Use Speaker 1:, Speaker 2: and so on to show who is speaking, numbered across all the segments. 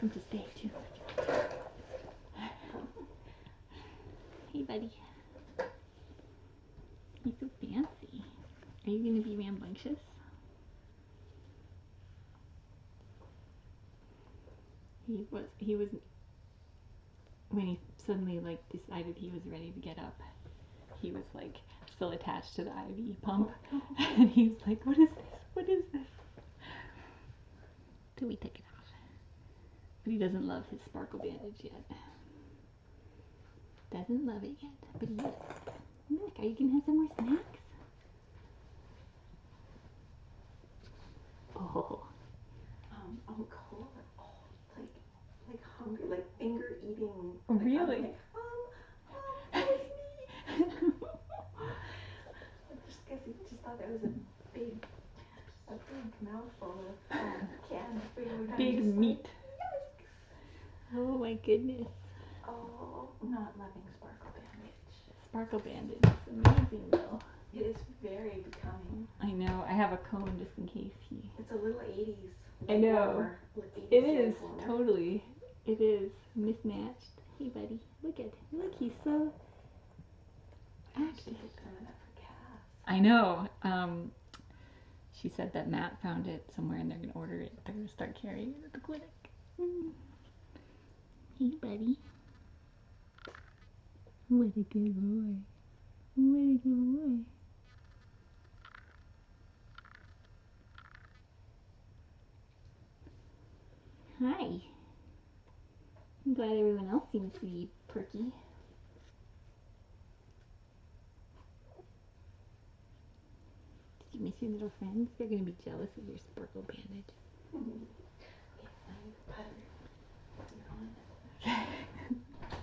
Speaker 1: Come to stay too. Hey, buddy. He's so fancy. Are you gonna be rambunctious? He was when he suddenly like decided he was ready to get up. He was like still attached to the IV pump, and he was like, "What is this? What is this?" So we took it off, but he doesn't love his sparkle bandage yet. Doesn't love it yet, but he is. Look, are you gonna have some more snacks? Oh.
Speaker 2: I'm cold. Oh, like hungry, like finger eating.
Speaker 1: Really?
Speaker 2: Like, that was me. I just thought that was a big mouthful of canned food.
Speaker 1: Big meat.
Speaker 2: Yes.
Speaker 1: Oh my goodness.
Speaker 2: Oh, not loving sparkle bandage.
Speaker 1: Sparkle bandage is amazing though.
Speaker 2: It is very becoming.
Speaker 1: I know. I have a cone just in case he.
Speaker 2: It's a little 80s.
Speaker 1: I know.
Speaker 2: 80s
Speaker 1: it is
Speaker 2: warmer.
Speaker 1: totally. It is mismatched. Hey, buddy. Look, he's so active. I know. She said that Matt found it somewhere and they're gonna order it. They're gonna start carrying it at the clinic. Hey, buddy. What a good boy. What a good boy. Hi. I'm glad everyone else seems to be perky. Did you miss your little friends? They're going to be jealous of your sparkle bandage.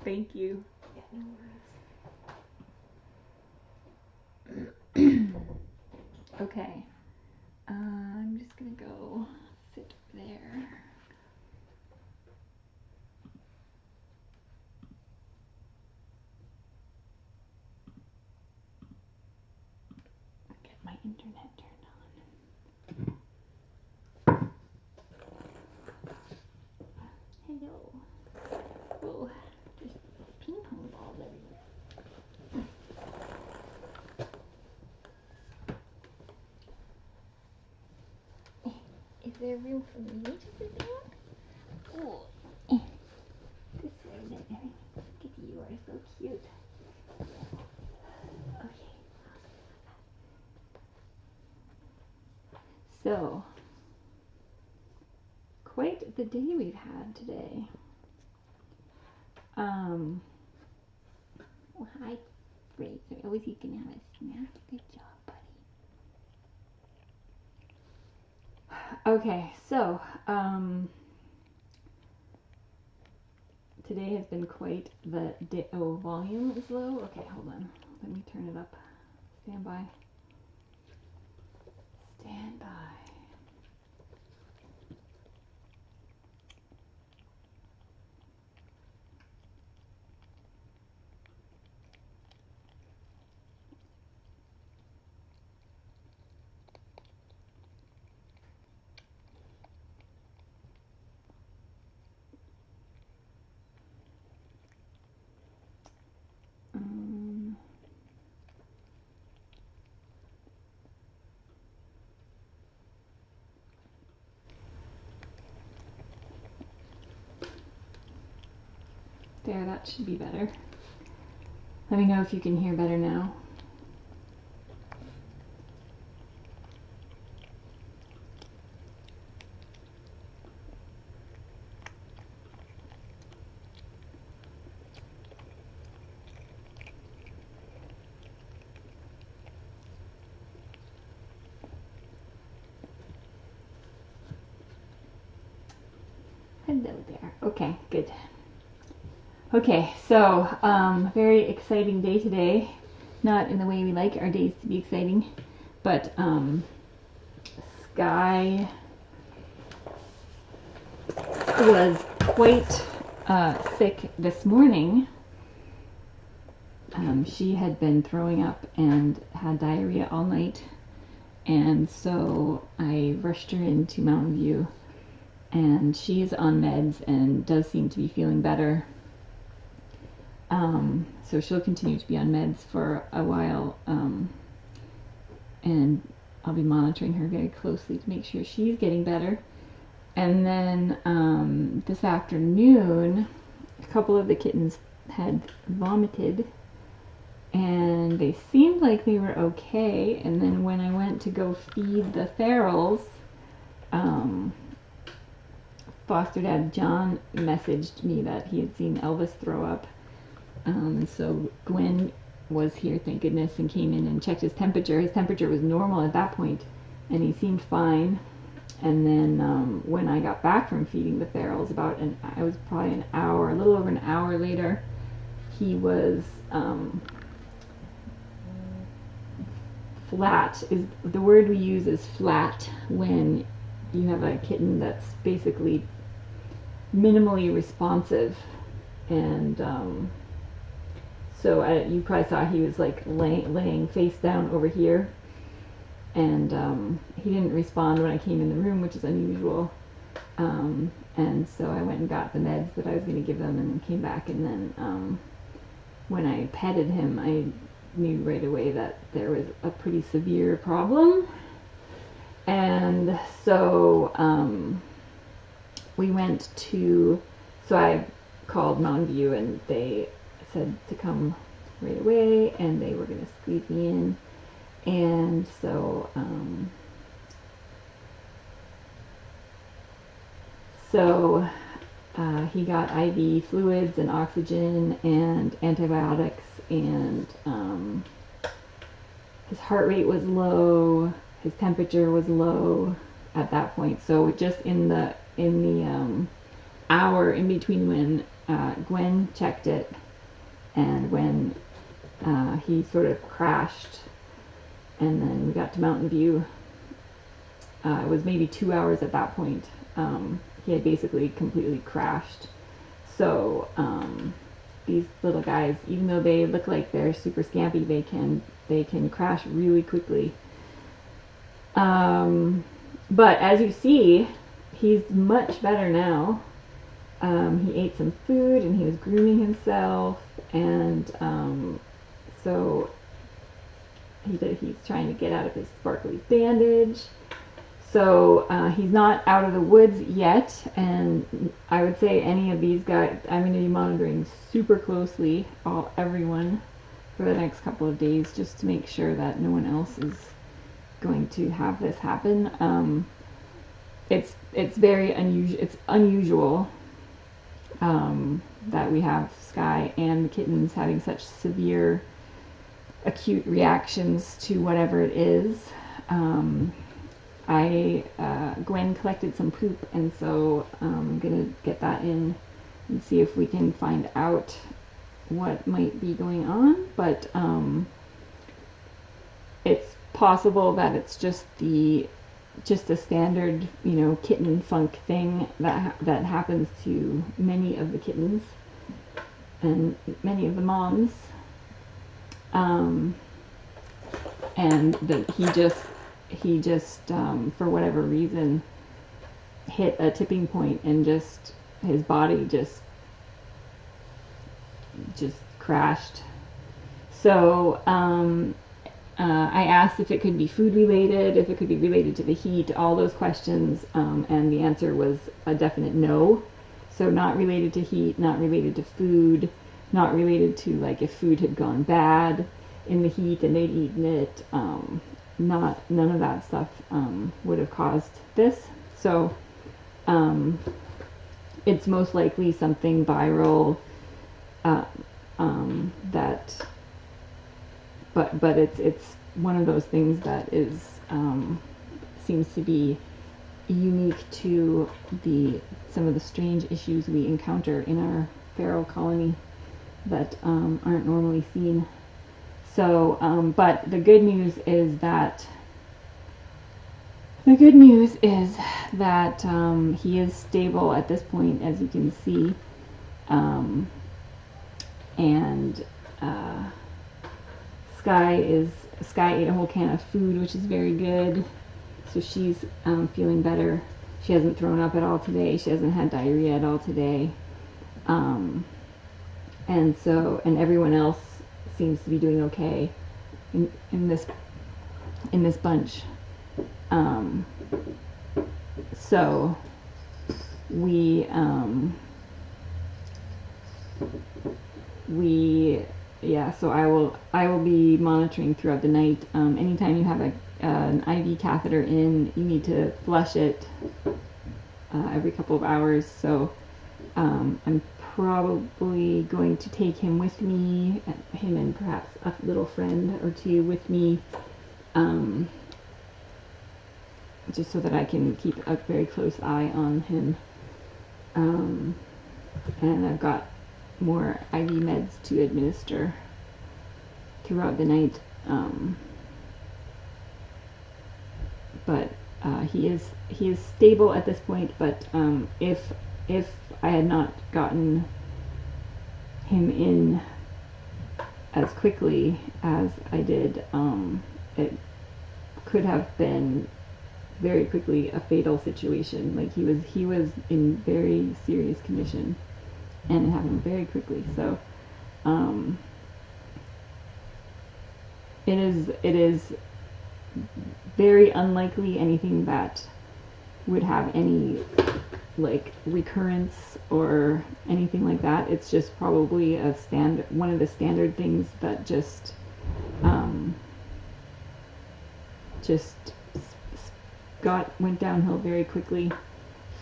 Speaker 1: Thank you.
Speaker 2: Yeah, no worries.
Speaker 1: Okay. I'm just going to go sit there. Get my internet turned on. Hello. Whoa, there's ping pong balls everywhere. Is there room for me to sit down? Oh, this way then. Look at you, you are so cute. Okay. So, quite the day we've had today. Oh, hi, Fraser. Oh, is he gonna have a snack? Good job, buddy. Okay, so, today has been quite the day. Oh, volume is low? Okay, hold on. Let me turn it up. Stand by. Stand by. There, that should be better. Let me know if you can hear better now. Hello there. Okay, good. Okay, so very exciting day today. Not in the way we like our days to be exciting, but Sky was quite sick this morning. She had been throwing up and had diarrhea all night, and so I rushed her into Mountain View and she's on meds and does seem to be feeling better. So she'll continue to be on meds for a while, and I'll be monitoring her very closely to make sure she's getting better. And then this afternoon, a couple of the kittens had vomited, and they seemed like they were okay. And then when I went to go feed the ferals, foster dad John messaged me that he had seen Elvis throw up. So Gwen was here, thank goodness, and came in and checked his temperature. His temperature was normal at that point, and he seemed fine. And then when I got back from feeding the ferals, I was probably an hour, a little over an hour later, he was flat. Is the word we use is flat when you have a kitten that's basically minimally responsive. And so you probably saw he was like laying face down over here, and he didn't respond when I came in the room, which is unusual. And so I went and got the meds that I was going to give them and came back, and then when I petted him, I knew right away that there was a pretty severe problem. And so I called Mountain View, and they said to come right away, and they were going to squeeze me in. And so he got IV fluids and oxygen and antibiotics, and his heart rate was low, his temperature was low at that point. So just in the hour in between when Gwen checked it and when he sort of crashed, and then we got to Mountain View, it was maybe 2 hours at that point. He had basically completely crashed. So these little guys, even though they look like they're super scampy, they can crash really quickly. But as you see, he's much better now. He ate some food and he was grooming himself, and so he's trying to get out of his sparkly bandage. So he's not out of the woods yet, and I would say any of these guys, I'm going to be monitoring super closely, everyone, for the next couple of days, just to make sure that no one else is going to have this happen. It's very unusual. It's unusual that we have Sky and the kittens having such severe acute reactions to whatever it is. Gwen collected some poop, and so I'm gonna get that in and see if we can find out what might be going on. But it's possible that it's just a standard, kitten funk thing that happens to many of the kittens and many of the moms, and that he just for whatever reason hit a tipping point, and just his body just crashed. So I asked if it could be food related, if it could be related to the heat, all those questions, and the answer was a definite no. So not related to heat, not related to food, not related to like if food had gone bad in the heat and they'd eaten it. None of that stuff would have caused this. So it's most likely something viral, but it's one of those things that is seems to be unique to some of the strange issues we encounter in our feral colony that aren't normally seen. So, but the good news is that he is stable at this point, as you can see, and Sky ate a whole can of food, which is very good. So she's feeling better. She hasn't thrown up at all today. She hasn't had diarrhea at all today. And everyone else seems to be doing okay in this bunch. So so I will be monitoring throughout the night. Anytime you have an IV catheter in, you need to flush it every couple of hours. So I'm probably going to take him with me, him and perhaps a little friend or two with me, just so that I can keep a very close eye on him. And I've got more IV meds to administer throughout the night. But he is stable at this point. But if I had not gotten him in as quickly as I did, it could have been very quickly a fatal situation. Like he was in very serious condition, and it happened very quickly. So it is very unlikely anything that would have any like recurrence or anything like that. It's just probably one of the standard things that just went downhill very quickly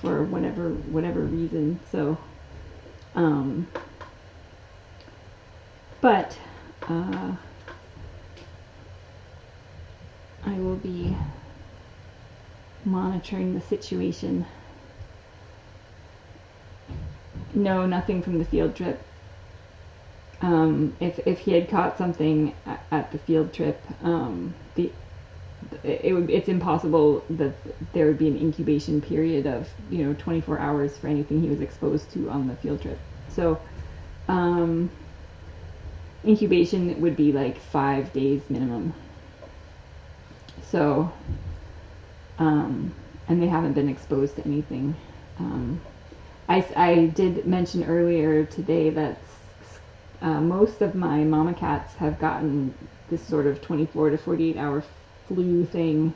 Speaker 1: for whatever reason. So but I will be monitoring the situation. No, nothing from the field trip. If he had caught something at the field trip, it's impossible that there would be an incubation period of 24 hours for anything he was exposed to on the field trip. So incubation would be like 5 days minimum. So and they haven't been exposed to anything. I did mention earlier today that most of my mama cats have gotten this sort of 24 to 48 hour flu thing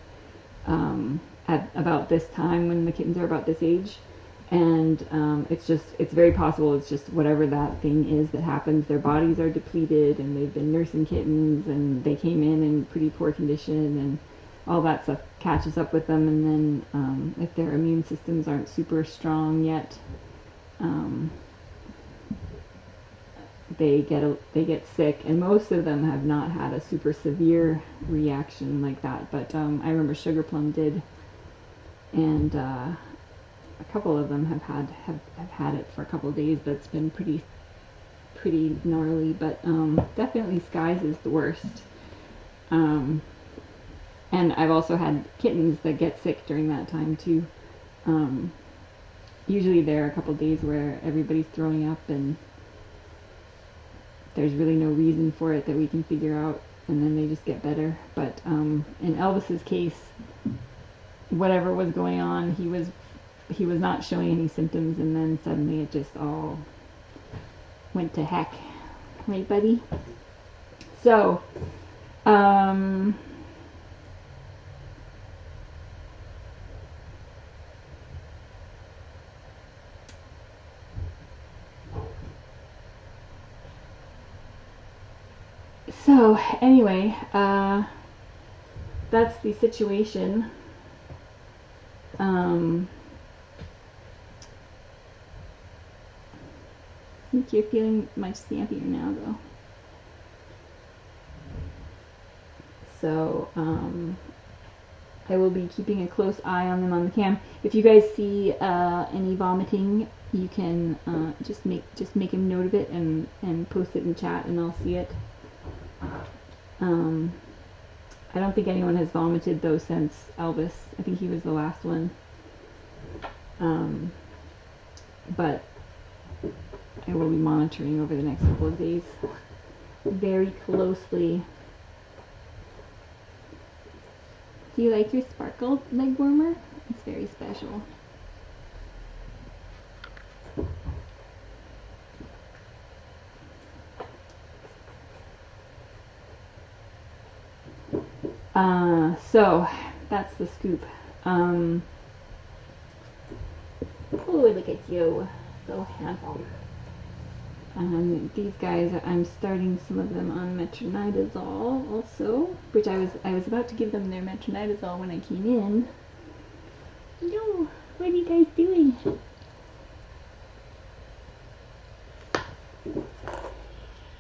Speaker 1: at about this time when the kittens are about this age. And it's very possible it's just whatever that thing is that happens. Their bodies are depleted and they've been nursing kittens and they came in pretty poor condition, and all that stuff catches up with them, and then if their immune systems aren't super strong yet, they get sick, and most of them have not had a super severe reaction like that. But I remember Sugar Plum did, and a couple of them have had it for a couple of days, but it's been pretty gnarly. But definitely Skies is the worst. And I've also had kittens that get sick during that time too. Usually there are a couple days where everybody's throwing up and there's really no reason for it that we can figure out, and then they just get better. But in Elvis's case, whatever was going on, he was not showing any symptoms, and then suddenly it just all went to heck. Right, buddy? So, anyway, that's the situation. I think you're feeling much scampier now, though. So, I will be keeping a close eye on them on the cam. If you guys see any vomiting, you can just make a note of it and post it in chat, and I'll see it. I don't think anyone has vomited though since Elvis. I think he was the last one. But I will be monitoring over the next couple of days very closely. Do you like your sparkle leg warmer? It's very special. So that's the scoop. Oh, look at you, so handsome. These guys, I'm starting some of them on metronidazole also, which I was about to give them their metronidazole when I came in. No, what are you guys doing?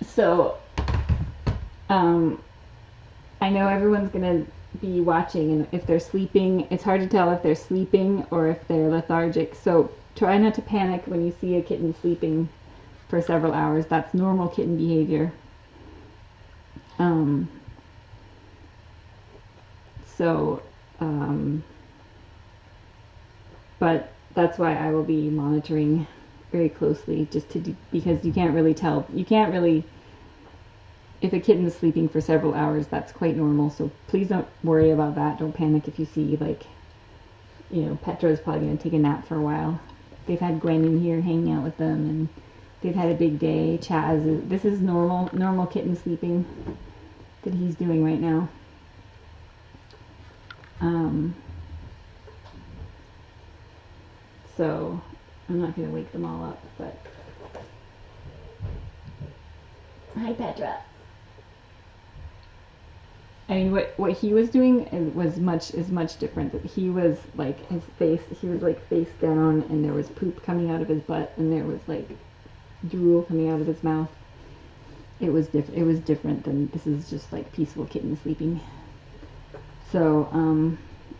Speaker 1: So, I know everyone's gonna be watching, and if they're sleeping, it's hard to tell if they're sleeping or if they're lethargic. So try not to panic when you see a kitten sleeping for several hours. That's normal kitten behavior. But that's why I will be monitoring very closely, just to because you can't really tell. You can't really, if a kitten is sleeping for several hours, that's quite normal. So please don't worry about that. Don't panic if you see, like, Petra's probably going to take a nap for a while. They've had Gwen in here hanging out with them, and they've had a big day. This is normal kitten sleeping that he's doing right now. So I'm not going to wake them all up, but hi, Petra. I mean, what he was doing is much different. He was like he was like face down, and there was poop coming out of his butt, and there was like drool coming out of his mouth. It was different. It was different than this is just like peaceful kitten sleeping. So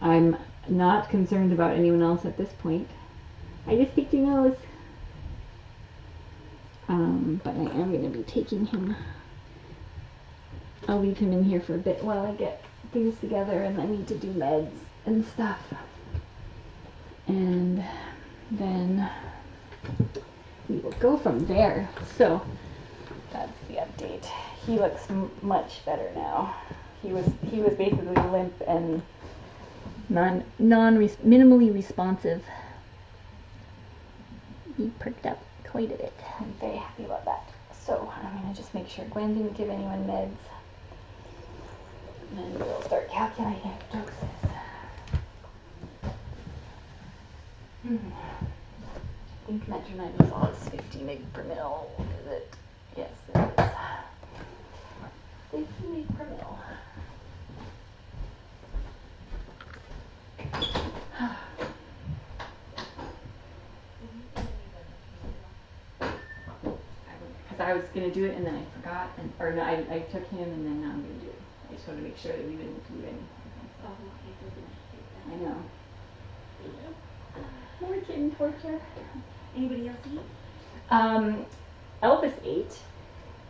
Speaker 1: I'm not concerned about anyone else at this point. I just picked your nose. But I am going to be taking him. I'll leave him in here for a bit while I get things together, and I need to do meds and stuff. And then we will go from there. So that's the update. He looks much better now. He was basically limp and minimally responsive. He perked up quite a bit. I'm very happy about that. So I'm going to just make sure Gwen didn't give anyone meds. And then we'll start calculating doses. I think metronidazole is 50 mg per mil. Is it? Yes, it is. 50 mg per mil. I was going to do it and then I forgot, I took him and then now I'm going to do it. I just want to make sure that we didn't do anything. Oh, okay. I know. More kitten torture.
Speaker 2: Anybody else eat?
Speaker 1: Elvis ate,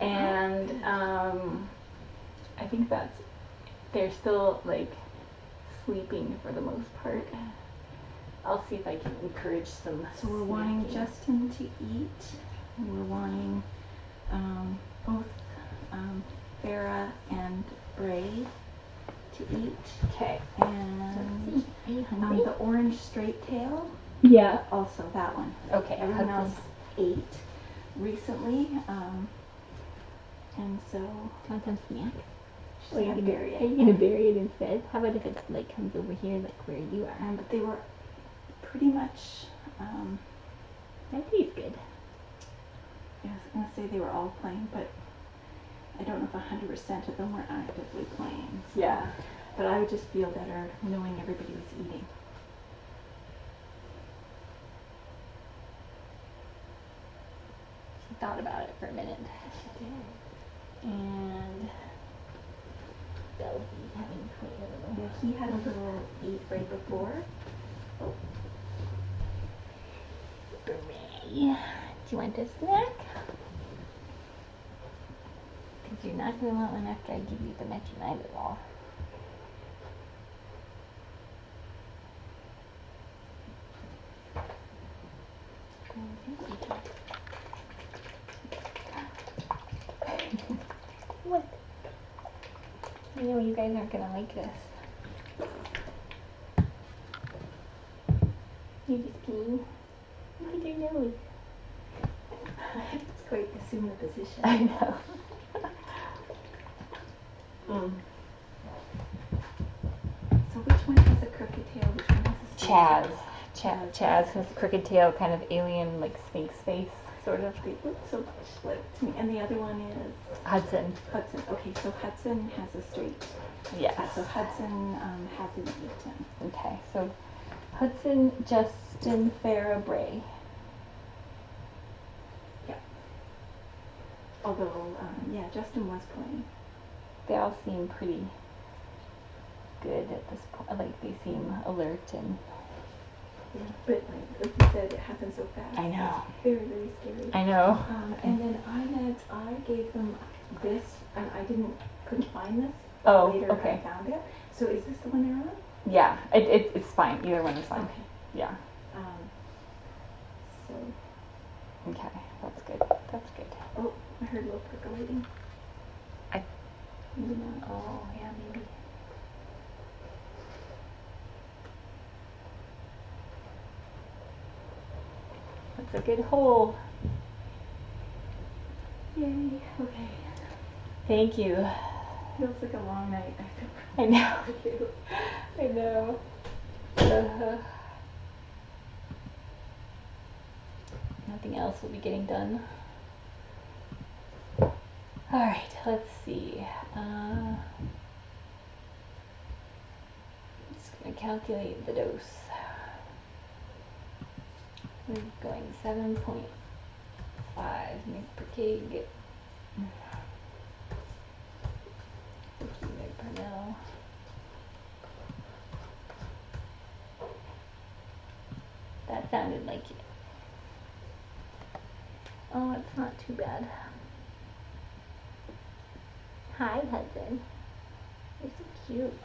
Speaker 1: and I think they're still like sleeping for the most part. I'll see if I can encourage some.
Speaker 2: So we're wanting Justin to eat. We're wanting both Farah and Bray to eat.
Speaker 1: Okay.
Speaker 2: And the orange straight tail.
Speaker 1: Yeah.
Speaker 2: Also that one.
Speaker 1: Okay.
Speaker 2: Everyone else ate recently. And so.
Speaker 1: Want some snack?
Speaker 2: Are you
Speaker 1: gonna bury it instead? How about if it like comes over here, like where you are?
Speaker 2: But they were pretty much.
Speaker 1: That tastes good.
Speaker 2: I was going to say they were all playing, but I don't know if 100% of them were actively playing. So.
Speaker 1: Yeah.
Speaker 2: But I would just feel better knowing everybody was eating.
Speaker 1: She thought about it for a minute.
Speaker 2: She did. And
Speaker 1: They'll be having quite a little.
Speaker 2: yeah, he had a little eat right before.
Speaker 1: Bray. Do you want a snack? Because you're not going to want one after I give you the metronidazole. What? I know you guys aren't going to like this. You just peeing? Look at your nose.
Speaker 2: It's quite assume the position.
Speaker 1: I know. Chaz. Chaz has crooked tail, kind of alien, like sphinx face, sort of.
Speaker 2: They look so much like to me. And the other one is
Speaker 1: Hudson.
Speaker 2: Hudson. Okay, so Hudson has a straight.
Speaker 1: Yes.
Speaker 2: So Hudson hasn't eaten.
Speaker 1: Okay, so Hudson, Justin, Farrah, Bray.
Speaker 2: Yeah. Although, yeah, Justin was playing.
Speaker 1: They all seem pretty good at this point. Like, they seem alert and...
Speaker 2: Yeah, but like you said, it happened so fast.
Speaker 1: I know.
Speaker 2: It's very, very scary.
Speaker 1: I know.
Speaker 2: And then iMeds, I gave them this, and I couldn't find this.
Speaker 1: Oh,
Speaker 2: Later
Speaker 1: okay.
Speaker 2: I found it. So is this the one they're on?
Speaker 1: Yeah, it's fine. Either one is fine.
Speaker 2: Okay.
Speaker 1: Yeah.
Speaker 2: So.
Speaker 1: Okay, that's good. That's good.
Speaker 2: Oh, I heard a little percolating. Maybe not.
Speaker 1: Oh, yeah, maybe. That's a good hole.
Speaker 2: Yay. Okay.
Speaker 1: Thank you.
Speaker 2: Feels like a long night.
Speaker 1: I know. I know. Nothing else will be getting done. Alright, let's see. Just going to calculate the dose. We're going 7.5 mg per kg. 50 mg per ml. That sounded like it. Oh, it's not too bad. Hi, Hudson. You're so cute.